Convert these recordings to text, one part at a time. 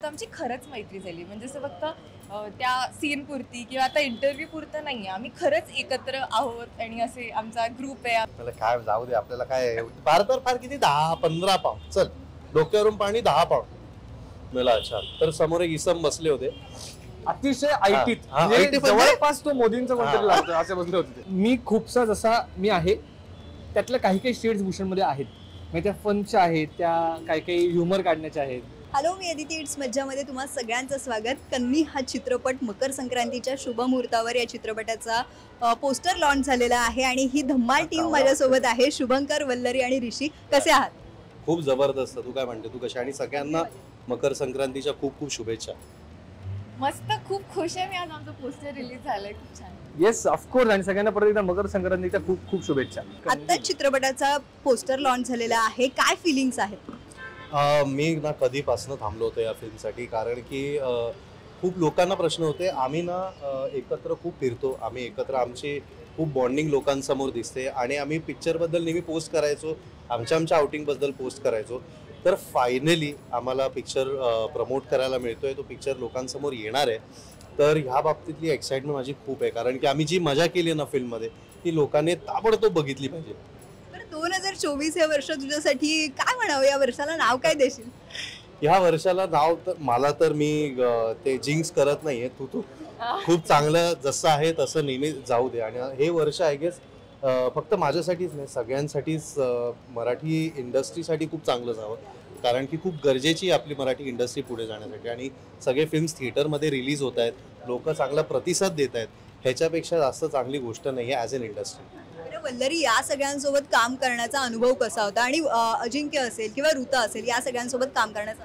करता आमची खरंच मैत्री झाली. म्हणजे असं फक्त त्या सीन पुरती किंवा आता इंटरव्ह्यू पुरतं नाहीये, आम्ही खरंच एकत्र आहोत आणि असे आमचा ग्रुप आहे. मला काय जाऊ दे, आपल्याला काय फार तर फार किती 10-15 पाऊंड, चल डोक्यावरून पाणी 10 पाऊंड. मला अच्छा, तर समोर एक इसम बसले होते अतिशय आयटीत, म्हणजे जवळपास तो मोदींचा कोणतरी लागतो असे बसले होते. मी खूपसा जसा मी आहे त्यातल्या काही काही शेड्स भूषण मध्ये आहेत. म्हणजे त्या फनच्या आहेत, त्या काही काही ह्युमर काढण्याच्या आहेत. हॅलो, मी अदिती इट्स मज्जामध्ये तुम्हा सगळ्यांचं स्वागत. कन्नी हा चित्रपट मकर संक्रांतीच्या शुभ मुहूर्तावर या चित्रपटाचा पोस्टर लॉन्च झालेला आहे आणि ही धम्माल टीम माझ्यासोबत आहे. शुभंकर, वल्लरी आणि ऋषी, कसे आहात? खूप जबरदस्त. तू काय म्हणते, तू कशी? आणि सगळ्यांना मकर संक्रांतीच्या खूप खूप शुभेच्छा. मस्त, खूप खुश आहे मी. आज आमचं पोस्टर रिलीज झालंय, खूप छान. Yes, of course. आणि सगळ्यांना परत एकदा मकर संक्रांतीच्या खूप खूप शुभेच्छा. आत्ताच चित्रपटाचा पोस्टर लॉन्च झालेला आहे, काय फिलिंग्स आहेत? मी ना कधीपासून थांबलो होतो या फिल्मसाठी, कारण की खूप लोकांना प्रश्न होते. आम्ही ना एकत्र खूप फिरतो, आम्ही एकत्र, आमची खूप बॉन्डिंग लोकांसमोर दिसते आणि आम्ही पिक्चरबद्दल नेहमी पोस्ट करायचो, आमच्या आउटिंगबद्दल पोस्ट करायचो. तर फायनली आम्हाला पिक्चर प्रमोट करायला मिळतोय, तो पिक्चर लोकांसमोर येणार आहे. तर ह्या बाबतीतली एक्साइटमेंट माझी खूप आहे, कारण की आम्ही जी मजा केली ना फिल्ममध्ये ती लोकांनी ताबडतोब बघितली पाहिजे. 2024 हे वर्ष तुझ्यासाठी काय म्हणावं? या वर्षाला नाव काय देशील? ह्या वर्षाला नाव तर मला तर मी ते जिंक्स करत नाहीये. तू खूप चांगलं जसं आहे तसं नेहमी जाऊ दे. आणि हे वर्ष आय गेस फक्त माझ्यासाठीच नाही, सगळ्यांसाठीच, मराठी इंडस्ट्रीसाठी खूप चांगलं जावं, कारण की खूप गरजेची आपली मराठी इंडस्ट्री पुढे जाण्यासाठी. आणि सगळे फिल्म्स थिएटरमध्ये रिलीज होत आहेत, लोक चांगला प्रतिसाद देत आहेत, ह्याच्यापेक्षा जास्त चांगली गोष्ट नाही आहे ॲज अन इंडस्ट्री. वल्लरी, या सगळ्यांसोबत काम करण्याचा अनुभव कसा होता? आणि अजिंक्य असेल किंवा ऋता असेल, या सगळ्यांसोबत काम करण्याचा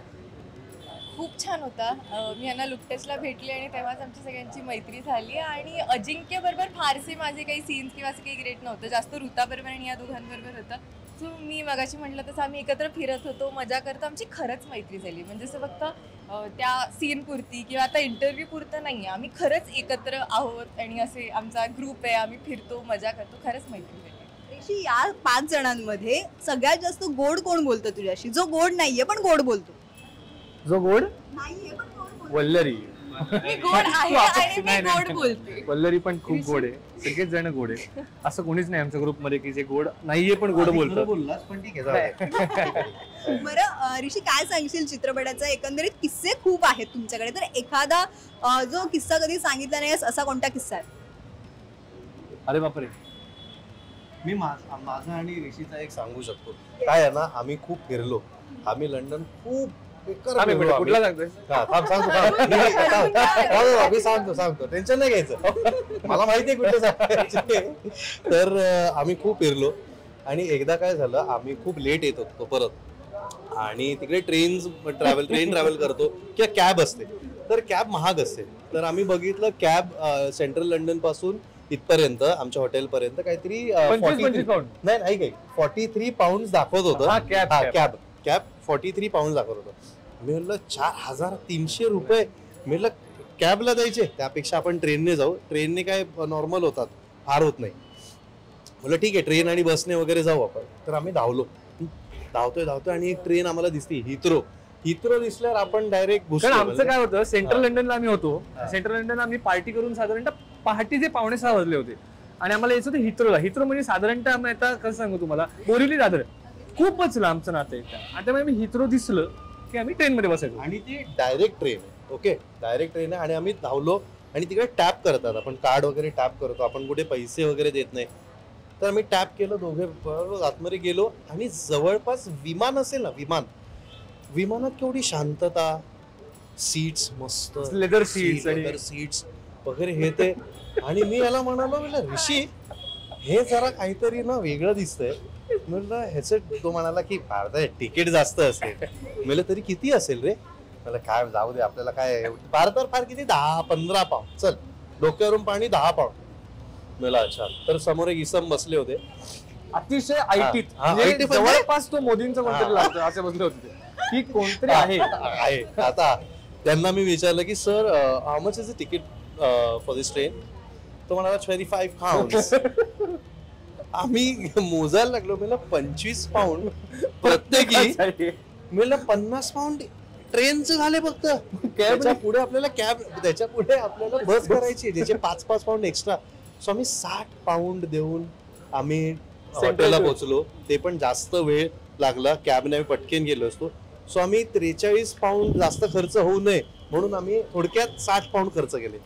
खूप छान होता. मी यांना लुकटेसला भेटली आणि तेव्हाच आमची सगळ्यांची मैत्री झाली. आणि अजिंक्य बरोबर फारसे माझे काही सीन्स किंवा असं काही ग्रेट नव्हतं, जास्त ऋता बरोबर आणि या दोघांबरोबर होतं. सो मी मगाशी म्हटलं तसं आम्ही एकत्र फिरत होतो, मजा करतो, आमची खरंच मैत्री झाली. म्हणजे असं फक्त त्या सीन पुरती किंवा आता इंटरव्ह्यू पुरतं नाहीये, आम्ही खरंच एकत्र आहोत आणि असे आमचा ग्रुप आहे, आम्ही फिरतो, मजा करतो, खरंच मैत्री झाली. ऋषी, या 5 जणांमध्ये सगळ्यात जास्त गोड कोण बोलतं तुझ्याशी? जो गोड नाहीये पण गोड बोलतो. जो गोड नाहीये पण गोड बोलतो. वल्लरी. मी गोड आहे आणि मी गोड बोलते. वल्लरी पण खूप गोड आहे, सगळेच जण गोड आहे. असं कोणीच नाही आमच्या ग्रुप मध्ये की जे गोड नाहीये पण गोड बोलतो. बरं ऋषी, काय सांगशील चित्रपटाचा? एकंदरीत किस्से खूप आहेत तुमच्याकडे, तर एखादा जो किस्सा कधी सांगितला नाहीस असा कोणता किस्सा आहे? अरे बापरे. मी माझा आणि ऋषीचा एक सांगू शकतो. काय आहे ना, आम्ही खूप फिरलो, आम्ही लंडन खूप कुठला सांगतोय? सांगतो, टेन्शन नाही घ्यायचं, मला माहिती आहे कुठे सांगायचे. तर आम्ही खूप फिरलो आणि एकदा काय झालं, आम्ही खूप लेट येत होतो परत, आणि तिकडे ट्रेन ट्रॅव्हल करतो किंवा कॅब असते, तर कॅब महाग असते. तर आम्ही बघितलं कॅब सेंट्रल लंडन पासून इथपर्यंत आमच्या हॉटेलपर्यंत काहीतरी 43 पाऊंड दाखवत होतं. कॅब 43 पाऊंड दाखवत होतं. मी म्हटलं 4300 रुपये, मी म्हटलं कॅबला द्यायचे, त्यापेक्षा आपण ट्रेनने जाऊ, ट्रेनने काय नॉर्मल होतात, फार होत नाही. म्हटलं ठीक आहे, ट्रेन आणि बसने वगैरे जाऊ आपण. तर आम्ही धावतोय आणि एक ट्रेन आम्हाला दिसते, हिथ्रो दिसल्यावर आपण डायरेक्ट. आमचं काय होतं, सेंट्रल लंडनला आम्ही होतो. सेंट्रल लंडनला आम्ही पार्टी करून साधारणतः पहाटेचे 5:45 वाजले होते आणि आम्हाला यायचं होतं हिथ्रोला. हिथ्रो म्हणजे साधारणतः आम्ही आता कसं सांगू तुम्हाला, बोरिवली दादर खूपच लांबचं नातं आहे. आणि त्यामुळे आम्ही हिथ्रो दिसलं की आम्ही ट्रेनमध्ये बसायचो. आणि ती डायरेक्ट ट्रेन आहे, ओके, डायरेक्ट ट्रेन आहे. आणि आम्ही धावलो आणि तिकडे टॅप करतात, आपण कार्ड वगैरे टॅप करतो, आपण कुठे पैसे वगैरे देत नाही. तर आम्ही टॅप केलं, दोघे बरोबर आतमध्ये गेलो आणि जवळपास विमान असेल ना, विमानात केवढी शांतता, सीट्स मस्त, लेदर सीट्स वगैरे हे ते. आणि मी याला म्हणालो, ऋषी हे जरा काहीतरी ना वेगळं दिसतंय. म्हटलं ह्याचं, तो म्हणाला की तिकीट जास्त असेल. म्हटलं तरी किती असेल रे? मला काय जाऊ दे, आपल्याला काय फार तर फार किती 10-15 पाऊंड, चल डोक्यावरून पाणी 10 पाऊंड. मला अच्छा, तर समोर एक इसम बसले होते अतिशय आयटीत, जवळपास तो मोदींचा कोणतरी लागतो असे बसले होते. की कोणतरी आहे. आता त्यांना मी विचारलं की sir, how much is the ticket for this train? तो म्हणाला 25 पाऊंड. आम्ही मोजायला लागलो, मला 25 पाऊंड प्रत्येकी. मला 50 पाऊंड ट्रेनचं झाले फक्त त्याच्या पुढे आपल्याला कॅब, त्याच्या पुढे आपल्याला बस करायची ज्याचे 5-5 पाऊंड एक्स्ट्रा. सो आम्ही 60 पाऊंड देऊन आम्ही हॉटेलला पोहोचलो. ते पण जास्त वेळ लागला, कॅबने आम्ही पटकेन गेलो असतो. सो आम्ही 43 पाऊंड जास्त खर्च होऊ नये म्हणून आम्ही थोडक्यात 60 पाऊंड खर्च केले.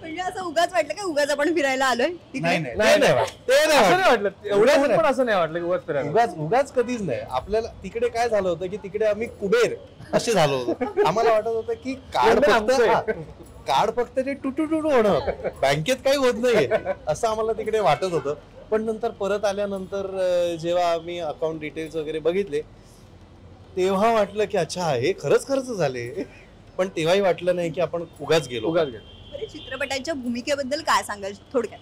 म्हणजे असं उगाच वाटलं का उगाच आपण फिरायला आलोय तिकडे? नाही नाही, नाही. असं नाही वाटलं एवढ्या नाही. पण असं नाही वाटलं की उगाच फिरायला. उगाच कधीच नाही. आपल्याला तिकडे काय झालं होतं की तिकडे आम्ही कुबेर असे झालो होतो. आम्हाला वाटत होतं की कार्ड फक्त ते टुटू होणं, बँकेत काही होत नाही असं आम्हाला तिकडे वाटत होतं. पण नंतर परत आल्यानंतर जेव्हा आम्ही अकाउंट डिटेल्स वगैरे बघितले तेव्हा वाटलं की अच्छा हे खरंच खर्च झाले. पण तेव्हाही वाटलं नाही की आपण उगाच गेलो. बरं, चित्रपटाच्या भूमिकेबद्दल काय सांगाल थोडक्यात?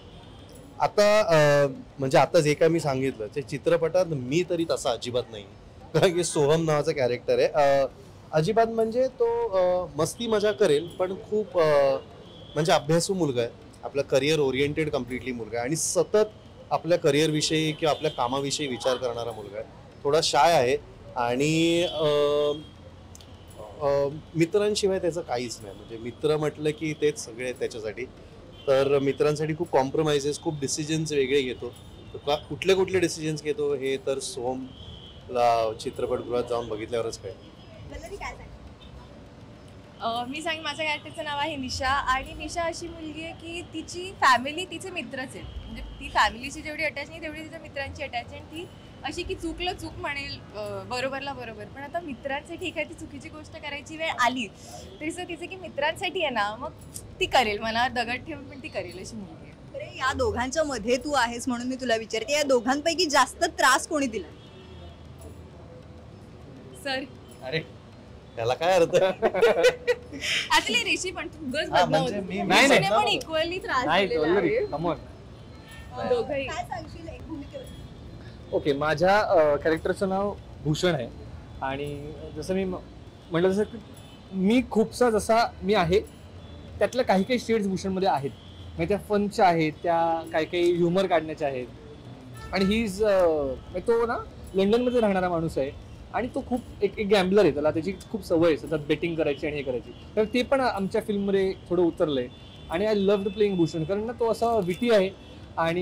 आता म्हणजे आता जे काय मी सांगितलं ते चित्रपटात मी तरी तसा अजिबात नाही. कारण की सोहम नावाचा कॅरेक्टर आहे. अजिबात म्हणजे तो मस्ती मजा करेल पण खूप म्हणजे अभ्यासू मुलगा आहे. आपला करिअर ओरिएंटेड कम्प्लिटली मुलगा आहे आणि सतत आपल्या करिअर विषयी किंवा आपल्या कामाविषयी विचार करणारा मुलगा आहे. थोडा शाय आहे आणि मित्रांशिवाय त्याचं काहीच नाही. म्हणजे मित्र म्हटलं की तेच सगळे आहेत त्याच्यासाठी. तर मित्रांसाठी खूप कॉम्प्रोमाइजेस, खूप डिसिजन्स वेगळे घेतो. कुठले डिसिजन्स घेतो हे तर सोहमला चित्रपटगृहात जाऊन बघितल्यावरच काय. वल्लरी काय सांगाल? मी सांग माझ्या कॅरेक्टरचं नाव आहे निशा. आणि निशा अशी मुलगी आहे की तिची फॅमिली तिचे मित्रच आहेत. म्हणजे ती फॅमिलीशी जेवढी अटॅच नाही तेवढी तिच्या मित्रांची अटॅच आहे. आणि ती अशी की चूकलं चूक म्हणेल, बरोबरला बरोबर. पण आता मित्रांसाठी एखादी चुकीची गोष्ट करायची वेळ आली तरी तिचं की मित्रांसाठी आहे ना मग ती करेल, मनावर दगड ठेवून पण ती करेल अशी मुलगी आहे. अरे, या दोघांच्या मध्ये तू आहेस म्हणून मी तुला विचारते, या दोघांपैकी जास्त त्रास कोणी दिला? सर अरे त्याला काय अर्थ. ऍक्च्युली ऋषी पण तू उगाच हा, बदनाम म्हणजे होतो. मी- नाही, ऋषीने नाही. पण इक्वली त्रास नाही दिलेला वल्लरी, आहे. come on. दोघंही. काय सांगशील एक भूमिकेबद्दल? ओके, माझ्या कॅरेक्टरचं नाव भूषण आहे. आणि जसं मी म्हटलं तसं की मी खूपसा जसा मी आहे त्यातल्या काही शेड्स भूषणमध्ये आहेत. म्हणजे त्या फनच्या आहेत, त्या काही ह्युमर काढण्याच्या आहेत. आणि तो ना लंडनमध्ये राहणारा माणूस आहे आणि तो खूप एक गॅम्बलर आहे. त्याला त्याची खूप सवय आहे सतत बेटिंग करायची आणि हे करायची. तर ते पण आमच्या फिल्ममध्ये थोडं उतरलंय. आणि आय लव्ह प्लेइंग भूषण कारण ना तो असा विटी आहे आणि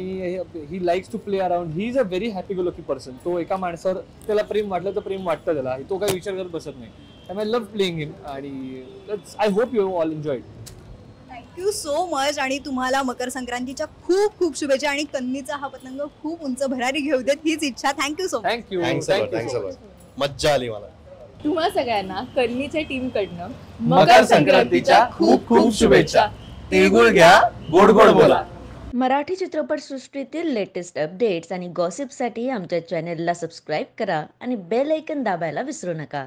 he likes to play around. He is a very happy go lucky person. तो एका माणसावर त्याला प्रेम वाटलं तर प्रेम वाटतं त्याला. तो काही विचार करत बसत नाही. आय लव्ह प्लेइंग हिम आणि I hope you all enjoyed. Thank you so much. आणि तुम्हाला मकर संक्रांतीच्या खूप खूप शुभेच्छा. आणि कन्नीचा हा पतंग खूप उंच भरारी घेऊ देत हीच इच्छा. Thank you so much. Thank you. Thanks a lot. मज्जा आली मला. तुम्हा सगळ्यांना कर्णीच्या टीम कडनं मकर संक्रांतीच्या खूप खूप शुभेच्छा. तिळगुळ घ्या, गोड गोड बोला. मराठी चित्रपटसृष्टीतील लेटेस्ट अपडेट्स आणि गॉसिपसाठी आमच्या चॅनेलला सबस्क्राईब करा आणि बेल ऐकन दाबायला विसरू नका.